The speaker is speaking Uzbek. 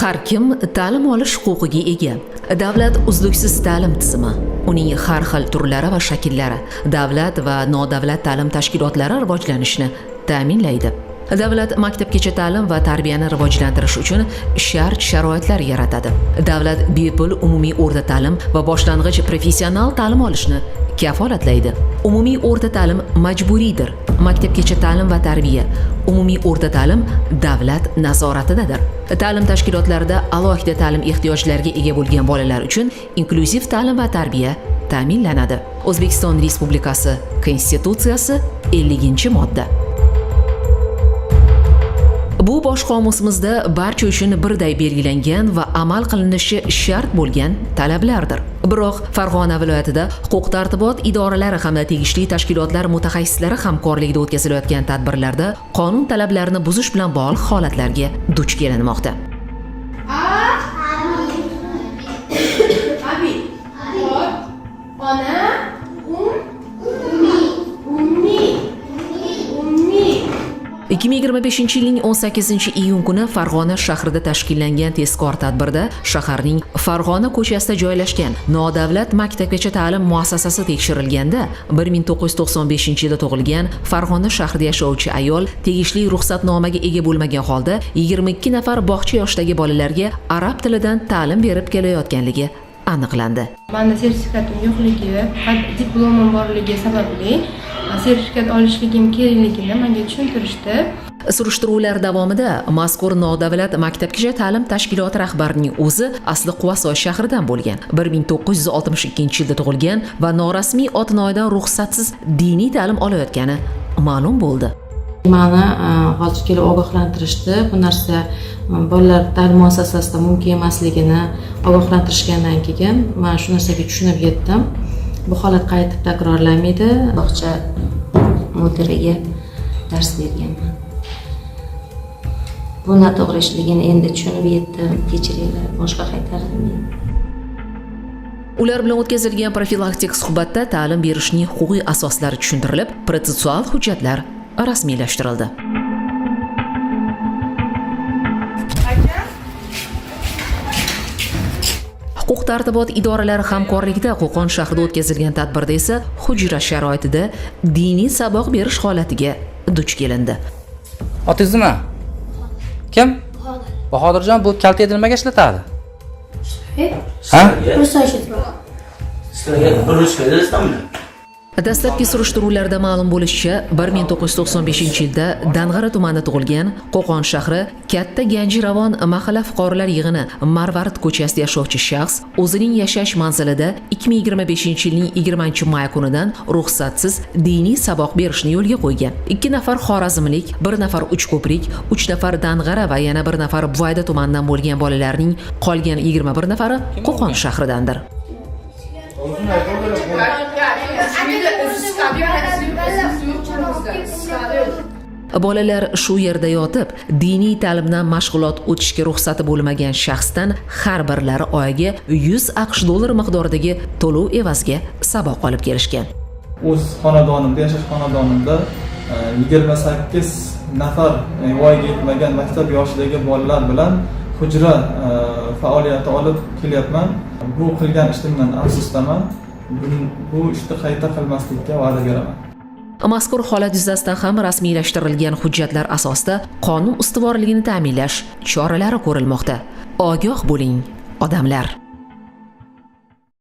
Har kim ta'lim olish huquqiga ega. Davlat uzluksiz ta'lim tizimi, uning har xil turlari va shakllari, davlat va nodavlat ta'lim tashkilotlari rivojlanishini ta'minlaydi. Davlat maktabgacha ta'lim va tarbiyani rivojlantirish uchun shart-sharoitlar yaratadi. Davlat bepul umumiy o'rta ta'lim va boshlang'ich professional ta'lim olishni kafolatlaydi. Umumiy o'rta ta'lim majburiydir. Maktabgacha ta'lim va tarbiya, umumiy o'rta ta'lim davlat nazoratidadir. Ta'lim tashkilotlarida alohida ta'lim ehtiyojlariga ega bo'lgan bolalar uchun inklyuziv ta'lim va tarbiya ta'minlanadi. O'zbekiston Respublikasi Konstitutsiyasi 50-modda. Bu bosh qomusimizda barcha uchun birday belgilangan va amal qilinishi shart bo'lgan talablardir. Biroq Farg'ona viloyatida huquq-tartibot idoralari hamda tegishli tashkilotlar mutaxassislari hamkorligida o'tkazilayotgan tadbirlarda qonun talablarini buzish bilan bog'liq holatlarga duch kelinmoqda. Abi. Ona. 2025-yilning 18-iyun kuni Farg'ona shahrida tashkillangan tezkor tadbirda shaharning Farg'ona ko'chasida joylashgan nodavlat maktabgacha ta'lim muassasasi tekshirilganda 1995-yilda tug'ilgan Farg'ona shahrida yashovchi ayol tegishli ruxsatnomaga ega bo'lmagan holda 22 nafar bog'cha yoshidagi bolalarga arab tilidan ta'lim berib kelayotganligi aniqlandi. Menda sertifikatim yo'qligi, faqat diplomim borligi sababli sertifikat olishligim kerakligini menga tushuntirishdi. Surishtiruvlar davomida mazkur nodavlat maktabgacha ta'lim tashkiloti rahbarining o'zi asli Quvasoy shahridan bo'lgan, 1962-yilda tug'ilgan va norasmiy otinoyidan ruxsatsiz diniy ta'lim olayotgani ma'lum bo'ldi. Meni hozir kelib ogohlantirishdi. Bu narsa bolalar ta'lim muassasasida mumkin emasligini ogohlantirishgandan keyin men shu narsaga tushunib yetdim. Bu holat qaytib takrorlanmaydi. Bog'cha mudiriga dars berganman. Bu noto'g'ri ishligini endi tushunib yetdim. Kechiringlar, boshqa qaytarmayman. Ular bilan o'tkazilgan profilaktik suhbatda ta'lim berishning huquqiy asoslari tushuntirilib, protsessual hujjatlar rasmiylashtirildi. Huquq-tartibot idoralari hamkorligida Qo'qon shahrida o'tkazilgan tadbirda esa hujra sharoitida diniy saboq berish holatiga duch kelindi. Otingiz nima? Kim? Bahodirjon, bu kalta nimaga ishlatadi? Ha? Dastlabki surishtiruvlarda ma'lum bo'lishicha, 1995-yilda Dang'ara tumanida tug'ilgan Qo'qon shahri Katta Ganjiravon mahalla fuqarolar yig'ini Marvarid ko'chasida yashovchi shaxs o'zining yashash manzilida 2025-yilning 20-may kunidan ruxsatsiz diniy saboq berishni yo'lga qo'ygan. 2 nafar xorazmlik, 1 nafar Uchko'prik, 3 nafar Dang'ara va yana 1 nafar Buvayda tumanidan bo'lgan bolalarning qolgan 21 nafari Qo'qon shahridandir. Bolalar shu yerda yotib, diniy ta'limdan mashg'ulot o'tishga ruxsati bo'lmagan shaxsdan har birlari oyiga 100 AQSh dollari miqdoridagi to'lov evaziga saboq olib kelishgan. O'z xonadonimda, yashash xonadonimda 28 nafar voyaga yetmagan maktab yoshidagi bolalar bilan hujra faoliyati olib kelyapman. Bu qilgan ishimdan afsusdaman. Bu ishni qayta qilmaslikka va'da beraman. Mazkur holat yuzasidan ham rasmiylashtirilgan hujjatlar asosida qonun ustuvorligini ta'minlash choralari ko'rilmoqda. Ogoh bo'ling, odamlar.